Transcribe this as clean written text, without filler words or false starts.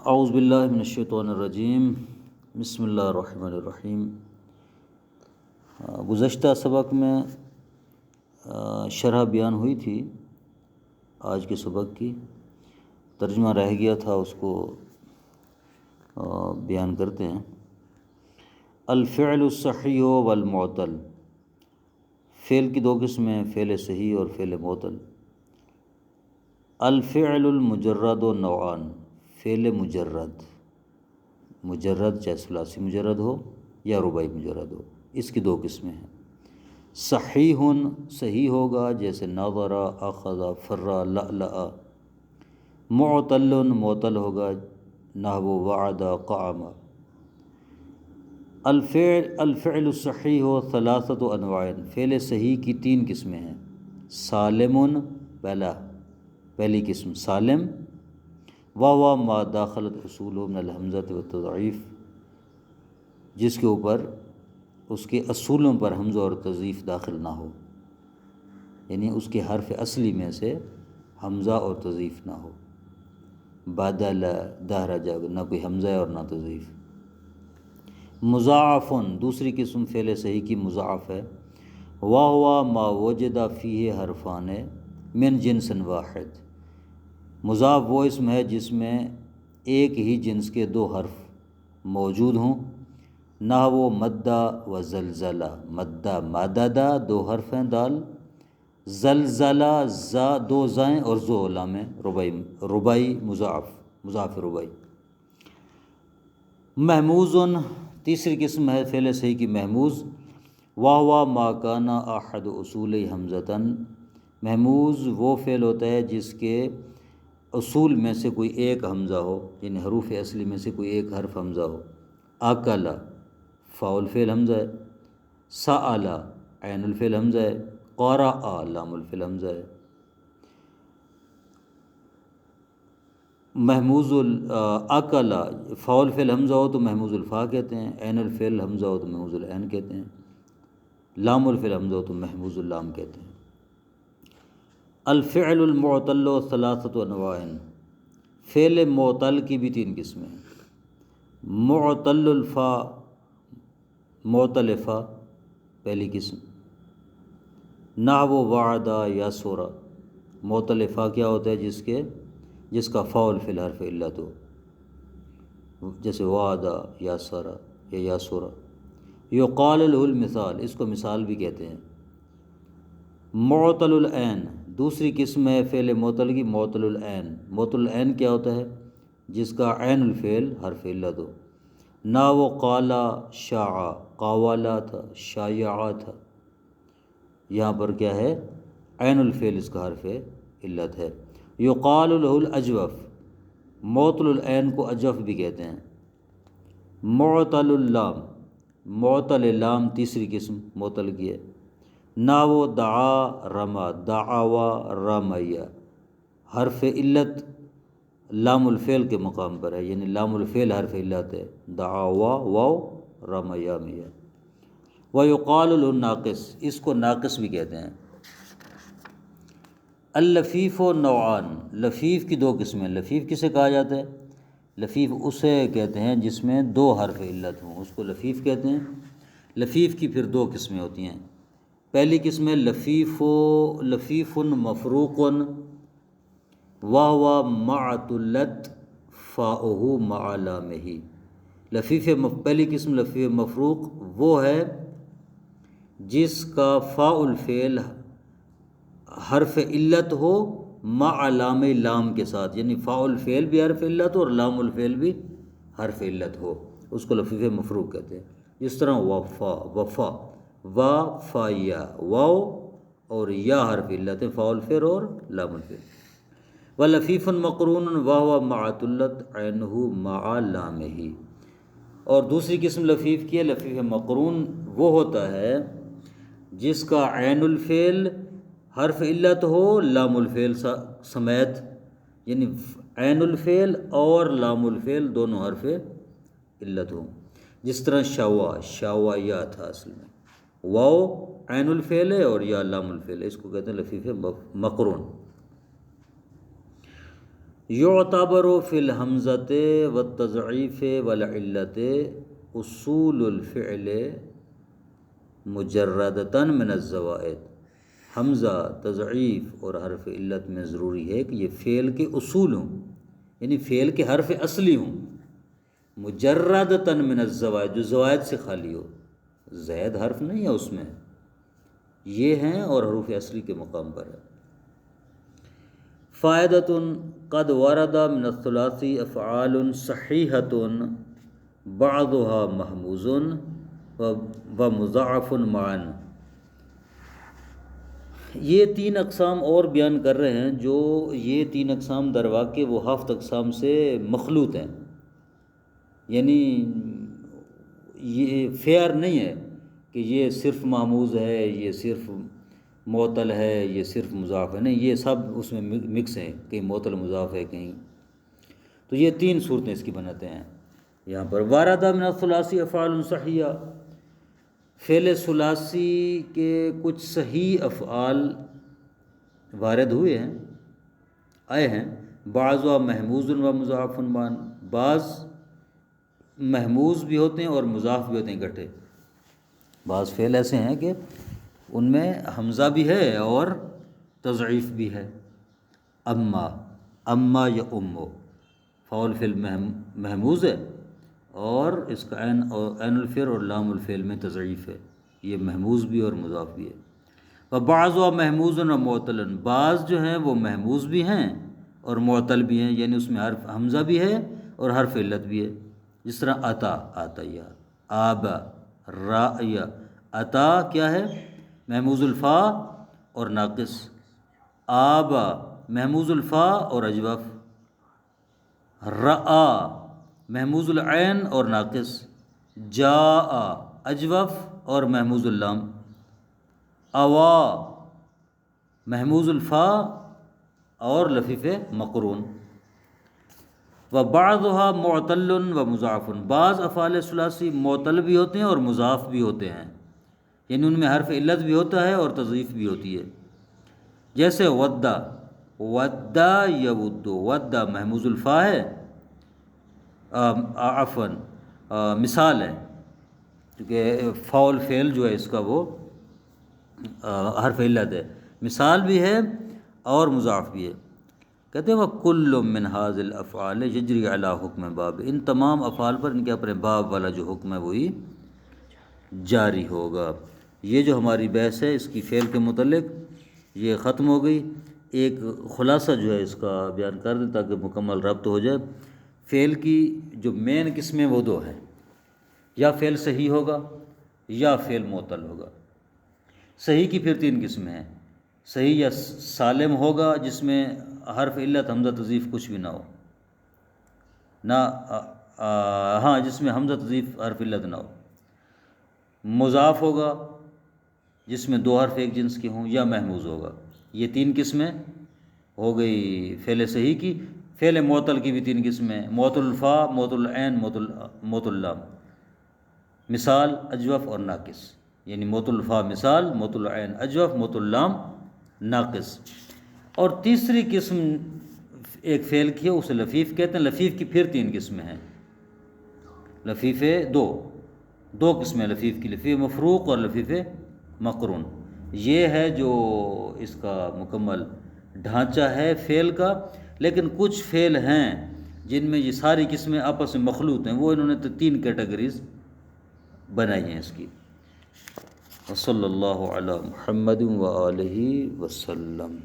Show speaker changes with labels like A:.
A: اعوذ باللہ من الشیطان الرجیم، بسم اللہ الرحمن الرحیم۔ گزشتہ سبق میں شرح بیان ہوئی تھی آج کے سبق کی، ترجمہ رہ گیا تھا، اس کو بیان کرتے ہیں۔ الفعل الصحیح والمعطل، فعل کی دو قسمیں، فعل صحیح اور فعل معطل۔ الفعل المجرد و نوعان، فعل مجرد چاہے ثلاثی مجرد ہو یا رباعی مجرد ہو، اس کی دو قسمیں ہیں۔ صحیح صحیح ہوگا، جیسے نظر، اخذ، فر، لألأ۔ معطل معطل ہوگا، نحو وعد، قام۔ الفعل الصحیح ثلاثۃ انواع، فعل صحیح کی تین قسمیں ہیں۔ سالم، پہلی قسم سالم، واو ما داخلت اصول من الحمزۃ والتضعیف، جس کے اوپر اس کے اصولوں پر حمزہ اور تضعیف داخل نہ ہو، یعنی اس کے حرف اصلی میں سے حمزہ اور تضعیف نہ ہو۔ بدل، دہرج، نہ کوئی حمزہ اور نہ تضعیف۔ مضاعف، دوسری قسم فعل صحیح کی مضاعف ہے۔ وہو ما وجد فیہ حرفان من جنس واحد، مضاعف وہ اسم ہے جس میں ایک ہی جنس کے دو حرف موجود ہوں۔ نحو مدہ و زلزلہ، مدہ مددہ دو حرف ہیں دال، زلزلہ زا دو زائیں اور زو لام ہے، رباعی مضاعف رباعی۔ محموز، تیسری قسم ہے فعل صحیح کی محموز۔ وہو ما کان احد اصول حمزۃ، محموز وہ فعل ہوتا ہے جس کے اصول میں سے کوئی ایک حمزہ ہو، یعنی حروف اصلی میں سے کوئی ایک حرف حمزہ ہو۔ اکل، فاء الفعل حمزہ ہے۔ سأل، عین الفعل حمزہ ہے۔ قرأ، لام الفعل حمزہ ہے۔ محموز اکل، فاء الفعل حمزہ ہو تو محموز الفاء کہتے ہیں، عین الفعل حمزہ ہو تو محموز العین کہتے ہیں، لام الفعل حمزہ ہو تو محموز اللام کہتے ہیں۔ الفعل المعطل ثلاثۃ انواع، فعل معطل کی بھی تین قسمیں ہیں۔ معطل الفاء، معطل فا پہلی قسم۔ نحو وعد یسر، معطل فا کیا ہوتا ہے؟ جس کا فاء الفعل حرف علت ہو، جیسے وعد، یسر یا یسر۔ یقال له المثال، اس کو مثال بھی کہتے ہیں۔ معطل العین، دوسری قسم ہے فعل معطل کی معطل العین۔ معطل العین کیا ہوتا ہے؟ جس کا عین الفعل حرف علت ہو۔ نحو قال شاع، قاولا تھا، شایع تھا، یہاں پر کیا ہے؟ عین الفعل اس کا حرف علت ہے۔ یقال له الاجوف، معطل العین کو اجوف بھی کہتے ہیں۔ معطل اللام، معطل لام تیسری قسم معطل کی ہے۔ نحو دعا رما، دعوا رمیا، حرف علت لام الفعل کے مقام پر ہے، یعنی لام الفعل حرف علت ہے، دعوا واو رمیا میا۔ ویقال له الناقص، اس کو ناقص بھی کہتے ہیں۔ اللفیف و نوعان، لفیف کی دو قسمیں۔ لفیف کسے کہا جاتا ہے؟ لفیف اسے کہتے ہیں جس میں دو حرف علت ہوں، اس کو لفیف کہتے ہیں۔ لفیف کی پھر دو قسمیں ہوتی ہیں۔ پہلی قسم ہے لفیف مفروق، وہو معطلت فاؤہ مع لامہ۔ پہلی قسم لفیف مفروق وہ ہے جس کا فاء الفعل حرف علت ہو مع لام، لام کے ساتھ، یعنی فاء الفعل بھی حرف علت ہو اور لام الفعل بھی حرف علت ہو، اس کو لفیف مفروق کہتے ہیں۔ جس طرح وفا، وا فا یا، واو اور یا حرف علت ہے، فاء الفعل اور لام الفعل۔ ولفیف مقرون وہو معطلت عینہ مع لامہ، اور دوسری قسم لفیف کی ہے لفیف مقرون، وہ ہوتا ہے جس کا عین الفعل حرف علت ہو لام الفعل سمیت، یعنی عین الفعل اور لام الفعل دونوں حرف علت ہوں۔ جس طرح شوا یا تھا، اصل میں واو عین الفعل ہے اور یا لام الفعل ہے، اس کو کہتے ہیں لفیف مقرون۔ یعتبر فی الحمزۃ والتضعیف والعلت اصول الفعل مجردۃ من الزوائد۔ حمزہ، تضعیف اور حرف علت میں ضروری ہے کہ یہ فعل کے اصول ہوں، یعنی فعل کے حرف اصلی ہوں، مجردۃ من الزوائد، جو زوائد سے خالی ہو، زائد حرف نہیں ہے اس میں، یہ ہیں اور حروف اصلی کے مقام پر ہے۔ فائدۃ قد ورد من الثلاثی افعال صحیحۃ بعضها محموز ومضاعف معا۔ یہ تین اقسام اور بیان کر رہے ہیں، جو یہ تین اقسام در واقع وہ ہفت اقسام سے مخلوط ہیں، یعنی یہ فیئر نہیں ہے کہ یہ صرف محموز ہے، یہ صرف معطل ہے، یہ صرف مضاف ہے، نہیں، یہ سب اس میں مکس ہیں، کہیں معطل مضاف ہے کہیں، تو یہ تین صورتیں اس کی بناتے ہیں یہاں پر۔ وارد من الثلاثی افعال صحیحہ، فعل ثلاثی کے کچھ صحیح افعال وارد ہوئے ہیں، آئے ہیں، بعض محموز و مضاعف معا، بعض محموز بھی ہوتے ہیں اور مضاف بھی ہوتے ہیں اکٹھے۔ بعض فعل ایسے ہیں کہ ان میں حمزہ بھی ہے اور تضعیف بھی ہے، اما یا امو، فاعل فعل محموز ہے اور اس کا عین الفعل اور لام الفعل میں تضعیف ہے، یہ محموز بھی اور مضاف بھی ہے۔ وبعض محموز و معطل، بعض جو ہیں وہ محموز بھی ہیں اور معطل بھی ہیں، یعنی اس میں حرف حمزہ بھی ہے اور حرف علت بھی ہے، جس طرح آتیا، آبا، رایا۔ عطا کیا ہے؟ محموز الفا اور ناقص، آبا محموز الفا اور اجوف، رآ محموز العین اور ناقص، جاء اجوف اور محموز اللام، اوا محموز الفا اور لفیف مقرون۔ وبعضها معطل و مضاعف، بعض افعال ثلاثی معطل بھی ہوتے ہیں اور مضاف بھی ہوتے ہیں، یعنی ان میں حرف علت بھی ہوتا ہے اور تضعیف بھی ہوتی ہے، جیسے ودا، ودا یود، ودا محموز الفا ہے، عفواً مثال ہے، کیونکہ فاعل فعل جو ہے اس کا وہ حرف علت ہے، مثال بھی ہے اور مضاف بھی ہے۔ کہتے ہیں وَكُلُّ مِنْ هَذِهِ الْأَفْعَالِ يَجْرِي عَلَىٰ حُکْمِ باب، ان تمام افعال پر ان کے اپنے باب والا جو حکم ہے وہی جاری ہوگا۔ یہ جو ہماری بحث ہے اس کی فعل کے متعلق یہ ختم ہو گئی۔ ایک خلاصہ جو ہے اس کا بیان کر دیں تاکہ مکمل ربط ہو جائے۔ فعل کی جو مین قسمیں وہ دو ہیں، یا فعل صحیح ہوگا یا فعل معطل ہوگا۔ صحیح کی پھر تین قسمیں ہیں، صحیح یا سالم ہوگا جس میں حرف علت حمزہ تضعیف کچھ بھی نہ ہو، ہاں جس میں حمزہ تضعیف حرف علت نہ ہو، مضاف ہوگا جس میں دو حرف ایک جنس کے ہوں، یا محموز ہوگا۔ یہ تین قسمیں ہو گئی فعل صحیح کی۔ فعل معطل کی بھی تین قسمیں، معطل الفا، معطل العین، معطل اللام، مثال اجوف اور ناقص، یعنی معطل الفا مثال، معطل العین اجوف، معطل اللام ناقص۔ اور تیسری قسم ایک فعل کی ہے اسے لفیف کہتے ہیں۔ لفیف کی پھر تین قسمیں ہیں، لفیف دو قسمیں لفیف کی، لفیف مفروق اور لفیف مقرون۔ یہ ہے جو اس کا مکمل ڈھانچہ ہے فعل کا۔ لیکن کچھ فعل ہیں جن میں یہ ساری قسمیں آپس میں مخلوط ہیں، وہ انہوں نے تو تین کیٹیگریز بنائی ہیں اس کی۔ وصلی اللہ علی محمد و آلہ وسلم۔